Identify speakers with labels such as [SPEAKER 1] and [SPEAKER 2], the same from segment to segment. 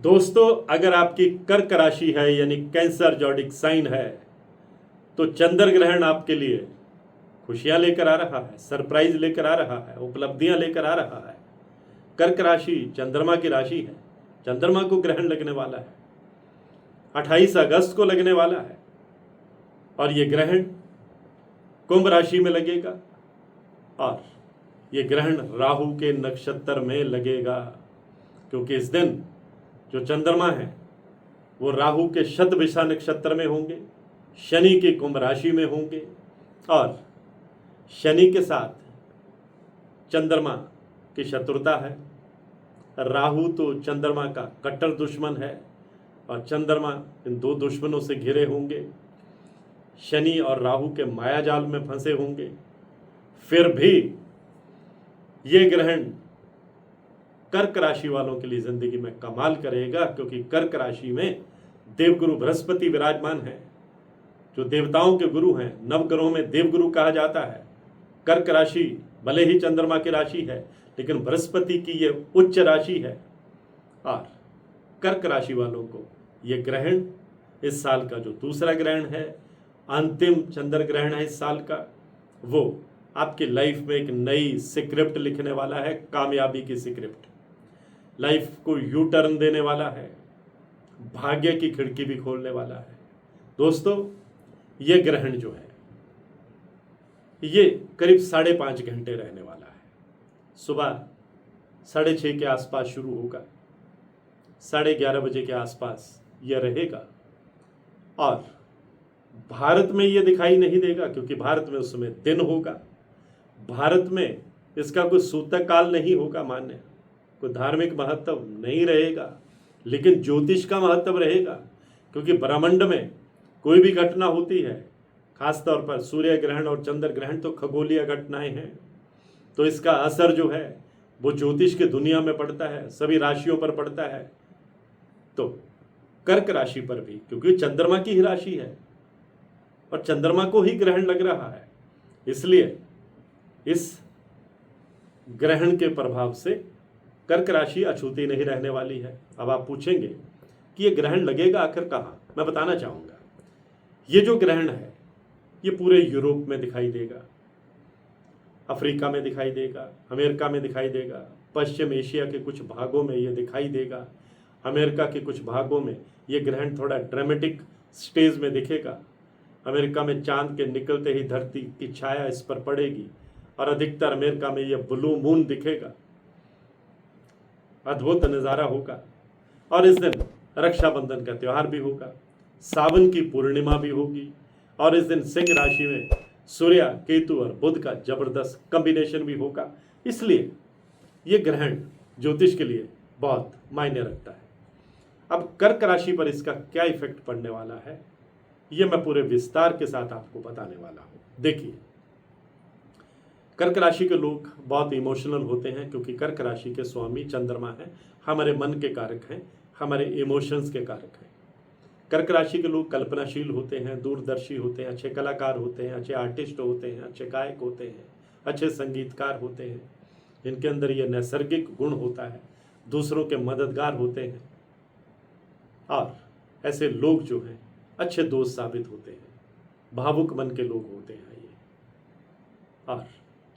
[SPEAKER 1] दोस्तों, अगर आपकी कर्क राशि है यानी कैंसर जॉडिक साइन है तो चंद्र ग्रहण आपके लिए खुशियां लेकर आ रहा है, सरप्राइज लेकर आ रहा है, उपलब्धियां लेकर आ रहा है। कर्क राशि चंद्रमा की राशि है। चंद्रमा को ग्रहण लगने वाला है, 28 अगस्त को लगने वाला है और ये ग्रहण कुंभ राशि में लगेगा और ये ग्रहण राहु के नक्षत्र में लगेगा, क्योंकि इस दिन जो चंद्रमा है वो राहु के शतभिषा नक्षत्र में होंगे, शनि की कुंभ राशि में होंगे और शनि के साथ चंद्रमा की शत्रुता है। राहु तो चंद्रमा का कट्टर दुश्मन है और चंद्रमा इन दो दुश्मनों से घिरे होंगे, शनि और राहु के मायाजाल में फंसे होंगे। फिर भी ये ग्रहण कर्क राशि वालों के लिए जिंदगी में कमाल करेगा, क्योंकि कर्क राशि में देवगुरु बृहस्पति विराजमान है, जो देवताओं के गुरु हैं, नवग्रहों में देवगुरु कहा जाता है। कर्क राशि भले ही चंद्रमा की राशि है, लेकिन बृहस्पति की ये उच्च राशि है और कर्क राशि वालों को ये ग्रहण इस साल का जो दूसरा ग्रहण है, अंतिम चंद्र ग्रहण है इस साल का, वो आपकी लाइफ में एक नई स्क्रिप्ट लिखने वाला है, कामयाबी की स्क्रिप्ट। लाइफ को यू टर्न देने वाला है, भाग्य की खिड़की भी खोलने वाला है। दोस्तों, ये ग्रहण जो है ये करीब 5.5 घंटे रहने वाला है। सुबह 6:30 के आसपास शुरू होगा, 11:30 बजे के आसपास यह रहेगा और भारत में ये दिखाई नहीं देगा, क्योंकि भारत में उस समय दिन होगा। भारत में इसका कोई सूतक काल नहीं होगा मान्य, कोई धार्मिक महत्व नहीं रहेगा, लेकिन ज्योतिष का महत्व रहेगा, क्योंकि ब्रह्मांड में कोई भी घटना होती है, खासतौर पर सूर्य ग्रहण और चंद्र ग्रहण तो खगोलीय घटनाएं हैं, तो इसका असर जो है वो ज्योतिष की दुनिया में पड़ता है, सभी राशियों पर पड़ता है। तो कर्क राशि पर भी, क्योंकि चंद्रमा की ही राशि है और चंद्रमा को ही ग्रहण लग रहा है, इसलिए इस ग्रहण के प्रभाव से कर्क राशि अछूती नहीं रहने वाली है। अब आप पूछेंगे कि ये ग्रहण लगेगा आखिर कहाँ, मैं बताना चाहूँगा। ये जो ग्रहण है ये पूरे यूरोप में दिखाई देगा, अफ्रीका में दिखाई देगा, अमेरिका में दिखाई देगा, पश्चिम एशिया के कुछ भागों में ये दिखाई देगा, अमेरिका के कुछ भागों में ये ग्रहण थोड़ा ड्रामेटिक स्टेज में दिखेगा। अमेरिका में चांद के निकलते ही धरती की छाया इस पर पड़ेगी और अधिकतर अमेरिका में यह ब्लू मून दिखेगा, अद्भुत नज़ारा होगा। और इस दिन रक्षाबंधन का त्यौहार भी होगा, सावन की पूर्णिमा भी होगी और इस दिन सिंह राशि में सूर्य, केतु और बुध का जबरदस्त कॉम्बिनेशन भी होगा। इसलिए ये ग्रहण ज्योतिष के लिए बहुत मायने रखता है। अब कर्क राशि पर इसका क्या इफेक्ट पड़ने वाला है, ये मैं पूरे विस्तार के साथ आपको बताने वाला हूँ। देखिए, कर्क राशि के लोग बहुत इमोशनल होते हैं, क्योंकि कर्क राशि के स्वामी चंद्रमा है, हमारे मन के कारक हैं, हमारे इमोशंस के कारक हैं। कर्क राशि के लोग कल्पनाशील होते हैं, दूरदर्शी होते हैं, अच्छे कलाकार होते हैं, अच्छे आर्टिस्ट होते हैं, अच्छे गायक होते हैं, अच्छे संगीतकार होते हैं। इनके अंदर ये नैसर्गिक गुण होता है, दूसरों के मददगार होते हैं और ऐसे लोग जो हैं अच्छे दोस्त साबित होते हैं, भावुक मन के लोग होते हैं ये। और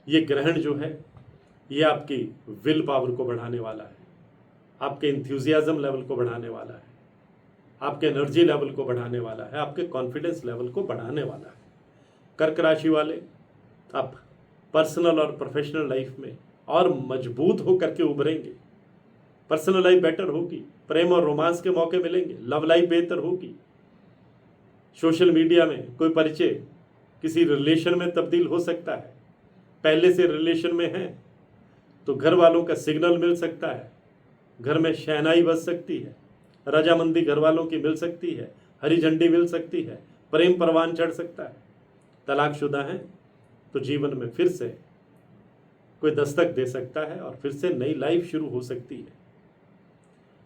[SPEAKER 1] ये ग्रहण जो है ये आपकी विल पावर को बढ़ाने वाला है, आपके इंथ्यूजियाज्म लेवल को बढ़ाने वाला है, आपके एनर्जी लेवल को बढ़ाने वाला है, आपके कॉन्फिडेंस लेवल को बढ़ाने वाला है। कर्क राशि वाले आप पर्सनल और प्रोफेशनल लाइफ में और मजबूत होकर के उभरेंगे। पर्सनल लाइफ बेटर होगी, प्रेम और रोमांस के मौके मिलेंगे, लव लाइफ बेहतर होगी। सोशल मीडिया में कोई परिचय किसी रिलेशन में तब्दील हो सकता है, पहले से रिलेशन में है तो घर वालों का सिग्नल मिल सकता है, घर में शहनाई बज सकती है, रजामंदी घर वालों की मिल सकती है, हरी झंडी मिल सकती है, प्रेम परवान चढ़ सकता है। तलाकशुदा हैं तो जीवन में फिर से कोई दस्तक दे सकता है और फिर से नई लाइफ शुरू हो सकती है।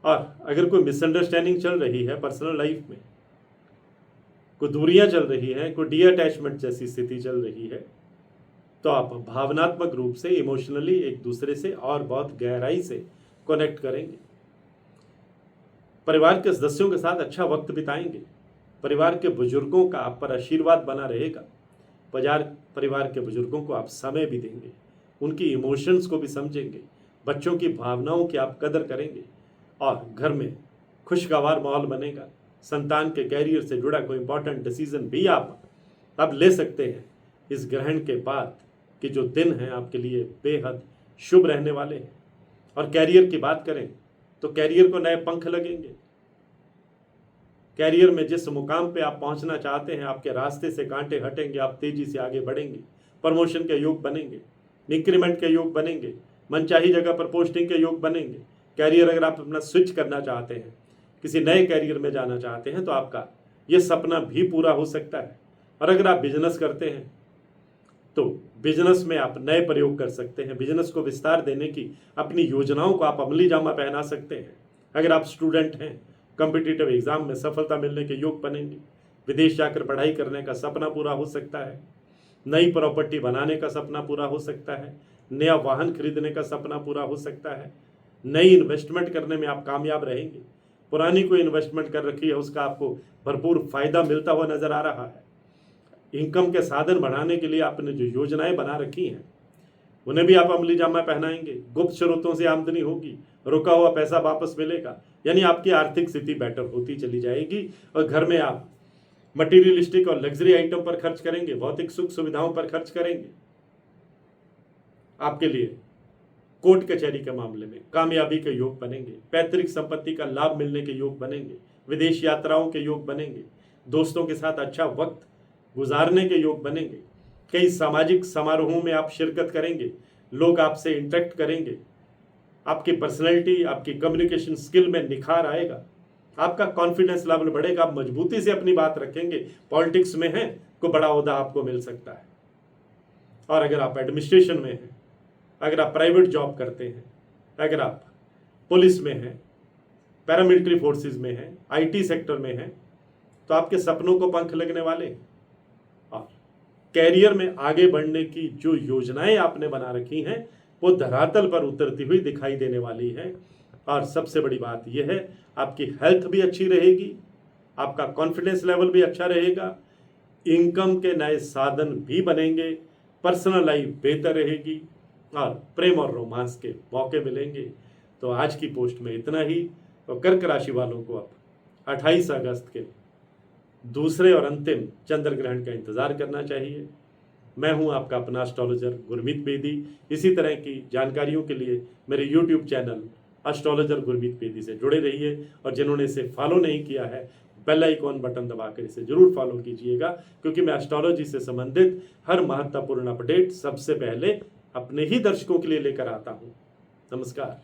[SPEAKER 1] और अगर कोई मिसअंडरस्टैंडिंग चल रही है पर्सनल लाइफ में, कोई दूरियां चल रही हैं, कोई डी अटैचमेंट जैसी स्थिति चल रही है, तो आप भावनात्मक रूप से इमोशनली एक दूसरे से और बहुत गहराई से कनेक्ट करेंगे। परिवार के सदस्यों के साथ अच्छा वक्त बिताएंगे। परिवार के बुजुर्गों का आप पर आशीर्वाद बना रहेगा। परिवार के बुजुर्गों को आप समय भी देंगे, उनकी इमोशंस को भी समझेंगे, बच्चों की भावनाओं की आप कदर करेंगे और घर में खुशगवार माहौल बनेगा। संतान के कैरियर से जुड़ा कोई इंपॉर्टेंट डिसीजन भी आप अब ले सकते हैं। इस ग्रहण के बाद कि जो दिन हैं आपके लिए बेहद शुभ रहने वाले हैं। और कैरियर की बात करें तो कैरियर को नए पंख लगेंगे। कैरियर में जिस मुकाम पे आप पहुंचना चाहते हैं, आपके रास्ते से कांटे हटेंगे, आप तेजी से आगे बढ़ेंगे। प्रमोशन के योग बनेंगे, इंक्रीमेंट के योग बनेंगे, मनचाही जगह पर पोस्टिंग के योग बनेंगे। कैरियर अगर आप अपना स्विच करना चाहते हैं, किसी नए कैरियर में जाना चाहते हैं, तो आपका ये सपना भी पूरा हो सकता है। और अगर आप बिजनेस करते हैं तो बिजनेस में आप नए प्रयोग कर सकते हैं। बिजनेस को विस्तार देने की अपनी योजनाओं को आप अमली जामा पहना सकते हैं। अगर आप स्टूडेंट हैं, कॉम्पिटिटिव एग्जाम में सफलता मिलने के योग बनेंगे। विदेश जाकर पढ़ाई करने का सपना पूरा हो सकता है। नई प्रॉपर्टी बनाने का सपना पूरा हो सकता है। नया वाहन खरीदने का सपना पूरा हो सकता है। नई इन्वेस्टमेंट करने में आप कामयाब रहेंगे। पुरानी कोई इन्वेस्टमेंट कर रखी है, उसका आपको भरपूर फायदा मिलता हुआ नजर आ रहा है। इनकम के साधन बढ़ाने के लिए आपने जो योजनाएं बना रखी हैं, उन्हें भी आप अमली जामा पहनाएंगे। गुप्त स्रोतों से आमदनी होगी, रुका हुआ पैसा वापस मिलेगा, यानी आपकी आर्थिक स्थिति बेटर होती चली जाएगी। और घर में आप मटीरियलिस्टिक और लग्जरी आइटम पर खर्च करेंगे, भौतिक सुख सुविधाओं पर खर्च करेंगे। आपके लिए कोर्ट कचहरी के मामले में कामयाबी के योग बनेंगे। पैतृक संपत्ति का लाभ मिलने के योग बनेंगे। विदेश यात्राओं के योग बनेंगे। दोस्तों के साथ अच्छा वक्त गुजारने के योग बनेंगे। कई सामाजिक समारोहों में आप शिरकत करेंगे, लोग आपसे इंटरेक्ट करेंगे। आपकी पर्सनैलिटी, आपकी कम्युनिकेशन स्किल में निखार आएगा। आपका कॉन्फिडेंस लेवल बढ़ेगा, आप मजबूती से अपनी बात रखेंगे। पॉलिटिक्स में हैं, कोई बड़ा ओहदा आपको मिल सकता है। और अगर आप एडमिनिस्ट्रेशन में हैं, अगर आप प्राइवेट जॉब करते हैं, अगर आप पुलिस में हैं, पैरामिलिट्री फोर्सेस में हैं, आईटी सेक्टर में हैं, तो आपके सपनों को पंख लगने वाले हैं। और कैरियर में आगे बढ़ने की जो योजनाएं आपने बना रखी हैं, वो धरातल पर उतरती हुई दिखाई देने वाली है। और सबसे बड़ी बात यह है, आपकी हेल्थ भी अच्छी रहेगी, आपका कॉन्फिडेंस लेवल भी अच्छा रहेगा, इनकम के नए साधन भी बनेंगे, पर्सनल लाइफ बेहतर रहेगी और प्रेम और रोमांस के मौके मिलेंगे। तो आज की पोस्ट में इतना ही। तो कर्क राशि वालों को अब 28 अगस्त के दूसरे और अंतिम चंद्र ग्रहण का इंतजार करना चाहिए। मैं हूं आपका अपना एस्ट्रोलॉजर गुरमीत बेदी। इसी तरह की जानकारियों के लिए मेरे YouTube channel astrologer Gurmeet Bedi से जुड़े रहिए। और जिन्होंने इसे फॉलो नहीं किया है, बेल आइकॉन बटन दबाकर इसे जरूर फॉलो कीजिएगा, क्योंकि मैं एस्ट्रोलॉजी से संबंधित हर महत्वपूर्ण अपडेट सबसे पहले अपने ही दर्शकों के लिए लेकर आता हूं। नमस्कार।